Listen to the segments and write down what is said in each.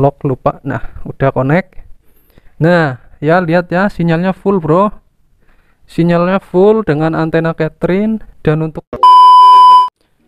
lock lupa. Nah udah connect. Nah ya lihat ya, sinyalnya full bro, sinyalnya full dengan antena Catherine. Dan untuk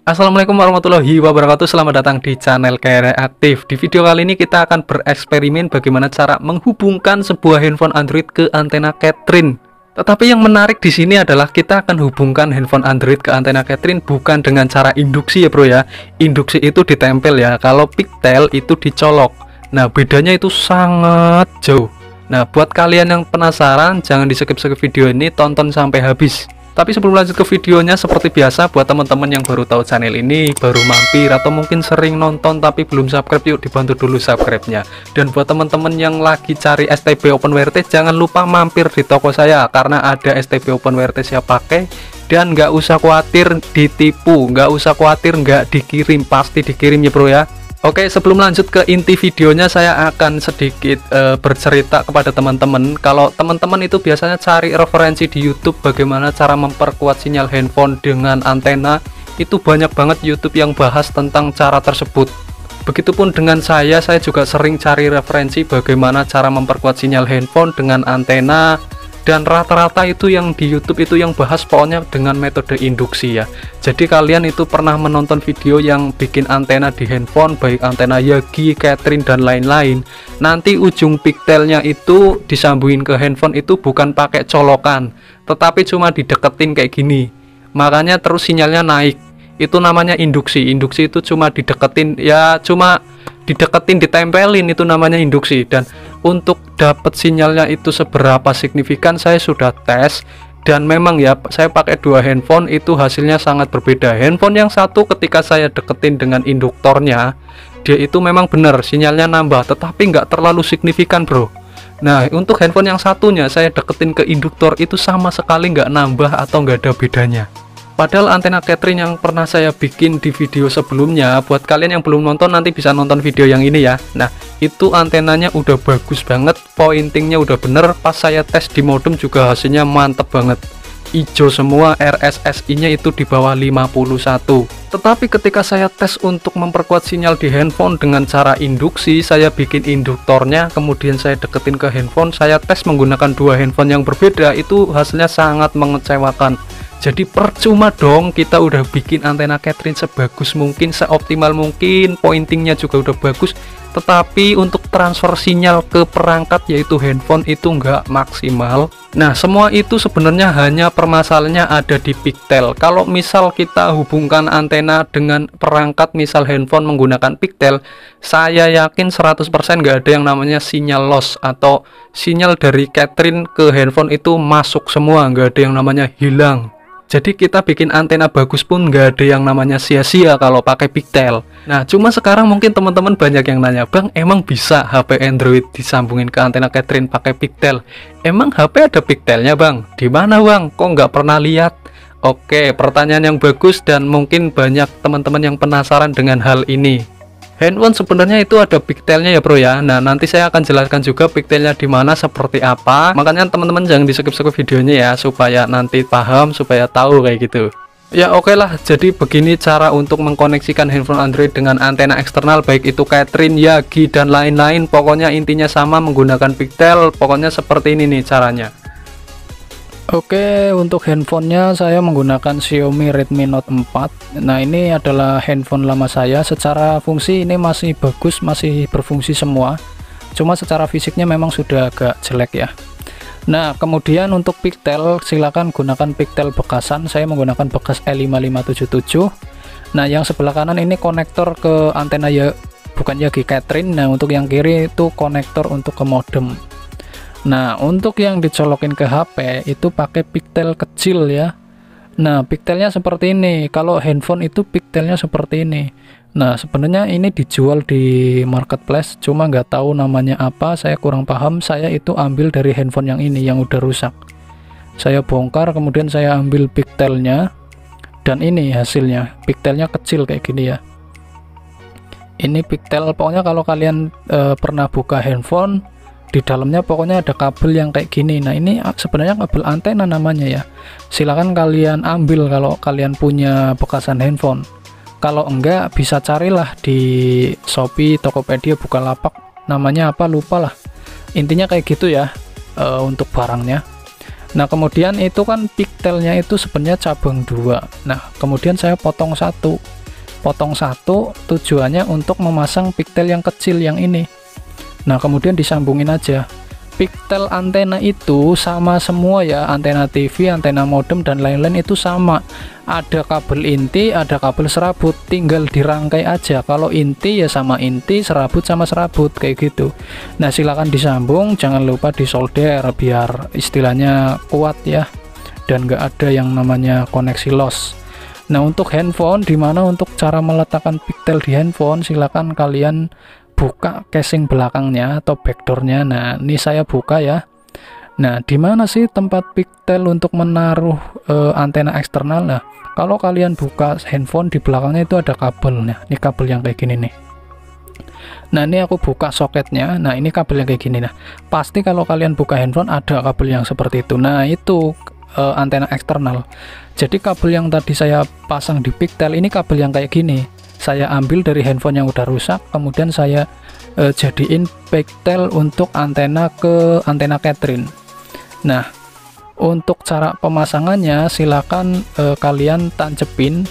Assalamualaikum warahmatullahi wabarakatuh, selamat datang di channel Kreatif. Di video kali ini kita akan bereksperimen bagaimana cara menghubungkan sebuah handphone Android ke antena Catherine. Tetapi yang menarik di sini adalah kita akan hubungkan handphone Android ke antena Catherine bukan dengan cara induksi ya bro ya. Induksi itu ditempel ya, kalau pigtail itu dicolok. Nah bedanya itu sangat jauh. Nah buat kalian yang penasaran, jangan di skip-skip video ini, tonton sampai habis. Tapi sebelum lanjut ke videonya, seperti biasa buat teman-teman yang baru tahu channel ini, baru mampir atau mungkin sering nonton tapi belum subscribe, yuk dibantu dulu subscribe-nya. Dan buat teman-teman yang lagi cari STB OpenWRT, jangan lupa mampir di toko saya karena ada STB OpenWRT saya pakai. Dan nggak usah khawatir ditipu, nggak usah khawatir nggak dikirim, pasti dikirim ya bro ya. Oke, sebelum lanjut ke inti videonya, saya akan sedikit bercerita kepada teman-teman. Kalau teman-teman itu biasanya cari referensi di YouTube bagaimana cara memperkuat sinyal handphone dengan antena, itu banyak banget YouTube yang bahas tentang cara tersebut. Begitupun dengan saya juga sering cari referensi bagaimana cara memperkuat sinyal handphone dengan antena. Dan rata-rata itu yang di YouTube itu yang bahas pokoknya dengan metode induksi ya. Jadi kalian itu pernah menonton video yang bikin antena di handphone, baik antena Yagi, Catherine dan lain-lain. Nanti ujung pigtailnya itu disambungin ke handphone itu bukan pakai colokan, tetapi cuma dideketin kayak gini. Makanya terus sinyalnya naik. Itu namanya induksi. Induksi itu cuma dideketin ya, cuma dideketin, ditempelin, itu namanya induksi. Dan untuk dapat sinyalnya itu seberapa signifikan saya sudah tes, dan memang ya saya pakai dua handphone itu hasilnya sangat berbeda. Handphone yang satu ketika saya deketin dengan induktornya, dia itu memang benar sinyalnya nambah, tetapi nggak terlalu signifikan bro. Nah untuk handphone yang satunya saya deketin ke induktor, itu sama sekali nggak nambah atau nggak ada bedanya. Padahal antena Catherine yang pernah saya bikin di video sebelumnya, buat kalian yang belum nonton nanti bisa nonton video yang ini ya. Nah itu antenanya udah bagus banget, pointingnya udah bener. Pas saya tes di modem juga hasilnya mantep banget, hijau semua, RSSI nya itu di bawah 51. Tetapi ketika saya tes untuk memperkuat sinyal di handphone dengan cara induksi, saya bikin induktornya, kemudian saya deketin ke handphone, saya tes menggunakan dua handphone yang berbeda, itu hasilnya sangat mengecewakan. Jadi percuma dong kita udah bikin antena Catherine sebagus mungkin, seoptimal mungkin, pointingnya juga udah bagus, tetapi untuk transfer sinyal ke perangkat yaitu handphone itu nggak maksimal. Nah semua itu sebenarnya hanya permasalahannya ada di pigtail. Kalau misal kita hubungkan antena dengan perangkat misal handphone menggunakan pigtail, saya yakin 100% nggak ada yang namanya sinyal loss atau sinyal dari Catherine ke handphone itu masuk semua, nggak ada yang namanya hilang. Jadi kita bikin antena bagus pun nggak ada yang namanya sia-sia kalau pakai pigtail. Nah cuma sekarang mungkin teman-teman banyak yang nanya, bang emang bisa HP Android disambungin ke antena Catherine pakai pigtail? Emang HP ada pigtailnya bang? Di mana bang? Kok nggak pernah lihat? Oke, pertanyaan yang bagus dan mungkin banyak teman-teman yang penasaran dengan hal ini. Handphone sebenarnya itu ada pigtailnya ya bro ya. Nah nanti saya akan jelaskan juga pigtailnya di mana, seperti apa. Makanya teman-teman jangan di skip-skip videonya ya, supaya nanti paham, supaya tahu kayak gitu. Ya oke lah, jadi begini cara untuk mengkoneksikan handphone Android dengan antena eksternal, baik itu Catherine, Yagi dan lain-lain. Pokoknya intinya sama menggunakan pigtail. Pokoknya seperti ini nih caranya. Oke, untuk handphonenya saya menggunakan Xiaomi Redmi Note 4. Nah ini adalah handphone lama saya. Secara fungsi ini masih bagus, masih berfungsi semua, cuma secara fisiknya memang sudah agak jelek ya. Nah kemudian untuk pigtail, silakan gunakan pigtail bekasan. Saya menggunakan bekas E5577. Nah yang sebelah kanan ini konektor ke antena ya, bukan Yagi Catherine. Nah untuk yang kiri itu konektor untuk ke modem. Nah untuk yang dicolokin ke HP itu pakai pigtail kecil ya. Nah pigtailnya seperti ini. Kalau handphone itu pigtailnya seperti ini. Nah sebenarnya ini dijual di marketplace, cuma nggak tahu namanya apa, saya kurang paham. Saya itu ambil dari handphone yang ini yang udah rusak. Saya bongkar, kemudian saya ambil pigtailnya, dan ini hasilnya. Pigtailnya kecil kayak gini ya. Ini pigtail, pokoknya kalau kalian pernah buka handphone, di dalamnya pokoknya ada kabel yang kayak gini. Nah ini sebenarnya kabel antena namanya ya. Silahkan kalian ambil kalau kalian punya bekasan handphone. Kalau enggak bisa carilah di Shopee, Tokopedia, Bukalapak, namanya apa lupa lah, intinya kayak gitu ya. Untuk barangnya. Nah kemudian itu kan pigtailnya itu sebenarnya cabang 2. Nah kemudian saya potong satu tujuannya untuk memasang pigtail yang kecil yang ini. Nah kemudian disambungin aja. Pigtail antena itu sama semua ya, antena TV, antena modem dan lain-lain itu sama, ada kabel inti, ada kabel serabut, tinggal dirangkai aja. Kalau inti ya sama inti, serabut sama serabut kayak gitu. Nah silakan disambung, jangan lupa disolder biar istilahnya kuat ya, dan nggak ada yang namanya koneksi loss. Nah untuk handphone, dimana untuk cara meletakkan pigtail di handphone, silakan kalian buka casing belakangnya atau backdoornya. Nah ini saya buka ya. Nah dimana sih tempat pigtail untuk menaruh antena eksternal? Nah kalau kalian buka handphone, di belakangnya itu ada kabel. Nah ini kabel yang kayak gini nih. Nah ini aku buka soketnya. Nah ini kabel yang kayak gini. Nah pasti kalau kalian buka handphone ada kabel yang seperti itu. Nah itu antena eksternal. Jadi kabel yang tadi saya pasang di pigtail ini kabel yang kayak gini, saya ambil dari handphone yang udah rusak, kemudian saya jadiin pigtail untuk antena ke antena Catherine. Nah untuk cara pemasangannya silakan kalian tancepin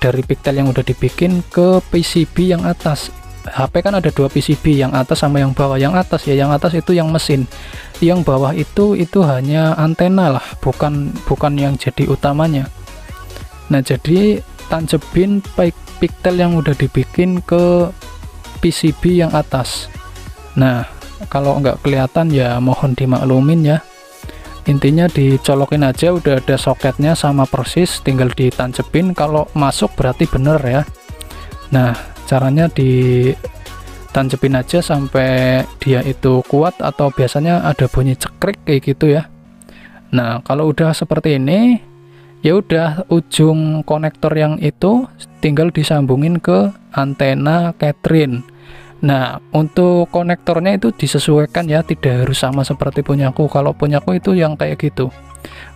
dari pigtail yang udah dibikin ke PCB yang atas. HP kan ada 2 PCB, yang atas sama yang bawah. Yang atas ya, yang atas itu yang mesin, yang bawah itu hanya antena lah, bukan yang jadi utamanya. Nah jadi tancepin pigtail yang udah dibikin ke PCB yang atas. Nah kalau nggak kelihatan ya mohon dimaklumin ya, intinya dicolokin aja, udah ada soketnya sama persis, tinggal ditancepin. Kalau masuk berarti bener ya. Nah caranya ditancepin aja sampai dia itu kuat, atau biasanya ada bunyi cekrik kayak gitu ya. Nah kalau udah seperti ini ya udah, ujung konektor yang itu tinggal disambungin ke antena Catherine. Nah untuk konektornya itu disesuaikan ya, tidak harus sama seperti punyaku. Kalau punyaku itu yang kayak gitu.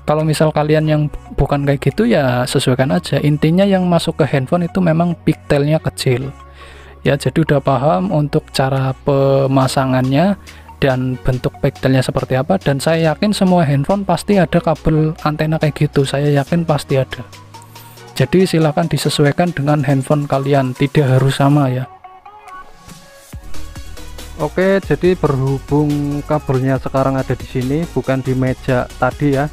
Kalau misal kalian yang bukan kayak gitu ya sesuaikan aja. Intinya yang masuk ke handphone itu memang pigtailnya kecil ya. Jadi udah paham untuk cara pemasangannya dan bentuk pigtailnya seperti apa, dan saya yakin semua handphone pasti ada kabel antena kayak gitu, saya yakin pasti ada. Jadi silahkan disesuaikan dengan handphone kalian, tidak harus sama ya. Oke, jadi berhubung kabelnya sekarang ada di sini, bukan di meja tadi ya,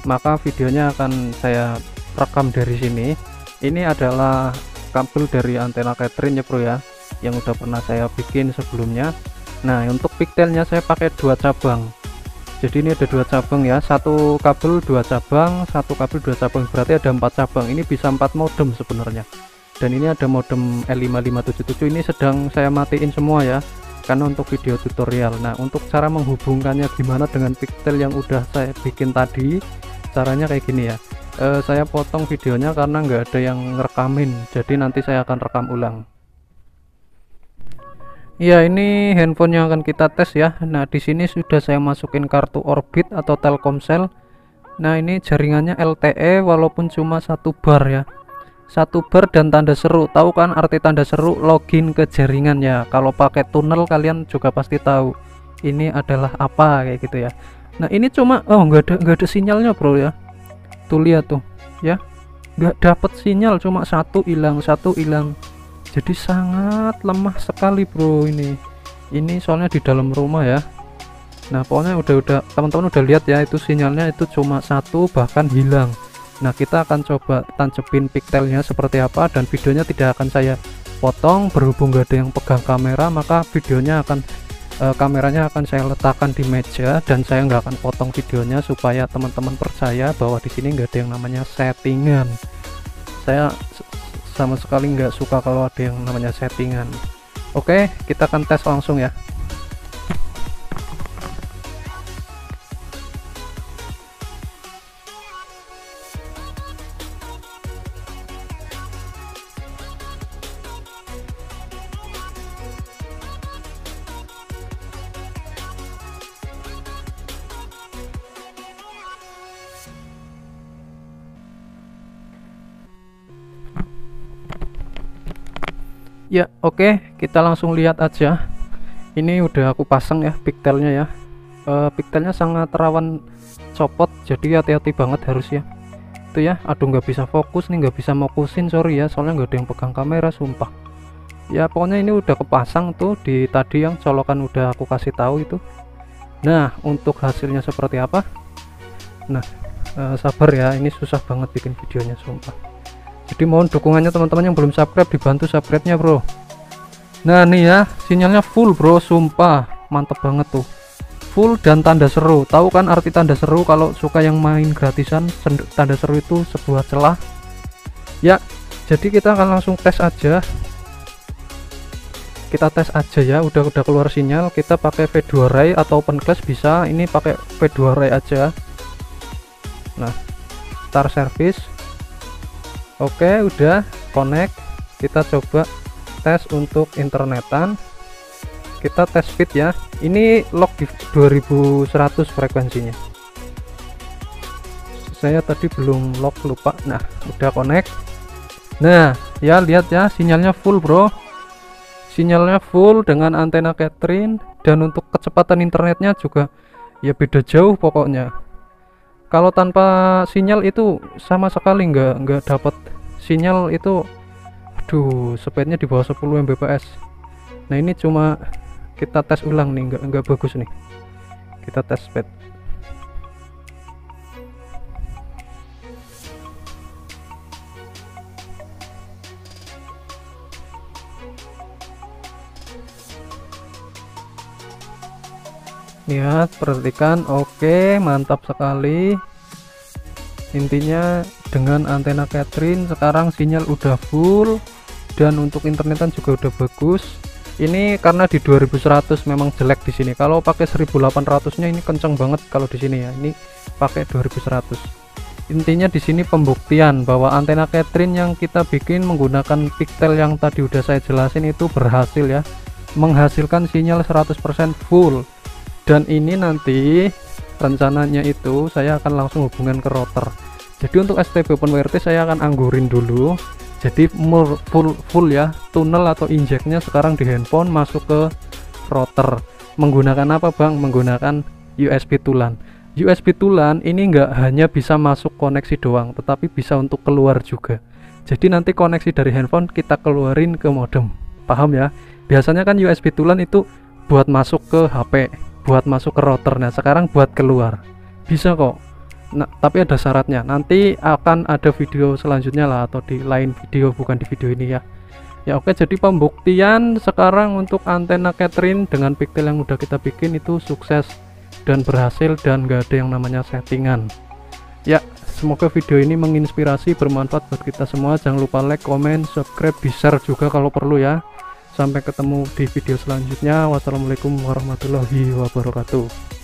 maka videonya akan saya rekam dari sini. Ini adalah kabel dari antena Catherine ya bro ya, yang udah pernah saya bikin sebelumnya. Nah untuk pigtailnya saya pakai 2 cabang. Jadi ini ada 2 cabang ya, satu kabel 2 cabang, satu kabel 2 cabang, berarti ada 4 cabang. Ini bisa 4 modem sebenarnya. Dan ini ada modem L5577, ini sedang saya matiin semua ya, karena untuk video tutorial. Nah untuk cara menghubungkannya gimana dengan pigtail yang udah saya bikin tadi, caranya kayak gini ya. Saya potong videonya karena nggak ada yang ngerekamin, jadi nanti saya akan rekam ulang. Ya ini handphone yang akan kita tes ya. Nah di sini sudah saya masukin kartu Orbit atau Telkomsel. Nah ini jaringannya LTE walaupun cuma 1 bar ya, 1 bar dan tanda seru. Tahu kan arti tanda seru? Login ke jaringan ya. Kalau pakai tunnel kalian juga pasti tahu ini adalah apa kayak gitu ya. Nah ini cuma nggak ada sinyalnya bro ya. Tuh lihat tuh ya, nggak dapet sinyal, cuma satu hilang. Jadi sangat lemah sekali bro ini soalnya di dalam rumah ya. Nah pokoknya udah teman-teman udah lihat ya, itu sinyalnya itu cuma 1 bahkan hilang. Nah kita akan coba tancepin pigtailnya seperti apa, dan videonya tidak akan saya potong berhubung gak ada yang pegang kamera, maka videonya akan kameranya akan saya letakkan di meja dan saya nggak akan potong videonya supaya teman-teman percaya bahwa di sini nggak ada yang namanya settingan. Saya sama sekali nggak suka kalau ada yang namanya settingan. Oke, kita akan tes langsung ya. Ya oke, kita langsung lihat aja. Ini udah aku pasang ya pigtailnya ya. Pigtailnya sangat rawan copot, jadi hati-hati banget harus ya. Itu ya, aduh nggak bisa fokus nih, nggak bisa fokusin, sorry ya, soalnya nggak ada yang pegang kamera sumpah. Ya pokoknya ini udah kepasang tuh di tadi yang colokan udah aku kasih tahu itu. Nah untuk hasilnya seperti apa, nah sabar ya, ini susah banget bikin videonya sumpah. Jadi mohon dukungannya teman-teman yang belum subscribe, dibantu subscribe nya bro. Nah nih ya, sinyalnya full bro, sumpah mantep banget tuh, full dan tanda seru. Tahu kan arti tanda seru? Kalau suka yang main gratisan, tanda seru itu sebuah celah ya. Jadi kita akan langsung tes aja, kita tes aja ya. Udah keluar sinyal, kita pakai V2 Ray atau open class bisa, ini pakai V2 Ray aja. Nah start service, oke udah connect. Kita coba tes untuk internetan, kita tes speed ya. Ini lock di 2100 frekuensinya, saya tadi belum lock, lupa. Nah udah connect. Nah ya lihat ya, sinyalnya full bro, sinyalnya full dengan antena Catherine, dan untuk kecepatan internetnya juga ya beda jauh pokoknya. Kalau tanpa sinyal itu sama sekali nggak dapat sinyal itu, aduh speednya di bawah 10 Mbps. Nah ini cuma kita tes ulang nih, nggak bagus nih, kita tes speed. Lihat, perhatikan, oke mantap sekali. Intinya dengan antena Catherine sekarang sinyal udah full, dan untuk internetan juga udah bagus. Ini karena di 2100 memang jelek di sini. Kalau pakai 1800-nya ini kenceng banget kalau di sini ya. Ini pakai 2100. Intinya di sini pembuktian bahwa antena Catherine yang kita bikin menggunakan pigtail yang tadi udah saya jelasin itu berhasil ya, menghasilkan sinyal 100% full. Dan ini nanti rencananya itu saya akan langsung hubungan ke router. Jadi untuk STB OpenWrt saya akan anggurin dulu. Jadi full ya, tunnel atau injeknya sekarang di handphone masuk ke router. Menggunakan apa bang? Menggunakan USB tulan. USB tulan ini nggak hanya bisa masuk koneksi doang, tetapi bisa untuk keluar juga. Jadi nanti koneksi dari handphone kita keluarin ke modem, paham ya? Biasanya kan USB tulan itu buat masuk ke HP, buat masuk ke router. Nah sekarang buat keluar bisa kok. Nah tapi ada syaratnya, nanti akan ada video selanjutnya lah, atau di lain video, bukan di video ini ya. Ya oke, jadi pembuktian sekarang untuk antena Catherine dengan pigtail yang udah kita bikin itu sukses dan berhasil, dan gak ada yang namanya settingan ya. Semoga video ini menginspirasi, bermanfaat buat kita semua. Jangan lupa like, comment, subscribe, di-share juga kalau perlu ya. Sampai ketemu di video selanjutnya. Wassalamualaikum warahmatullahi wabarakatuh.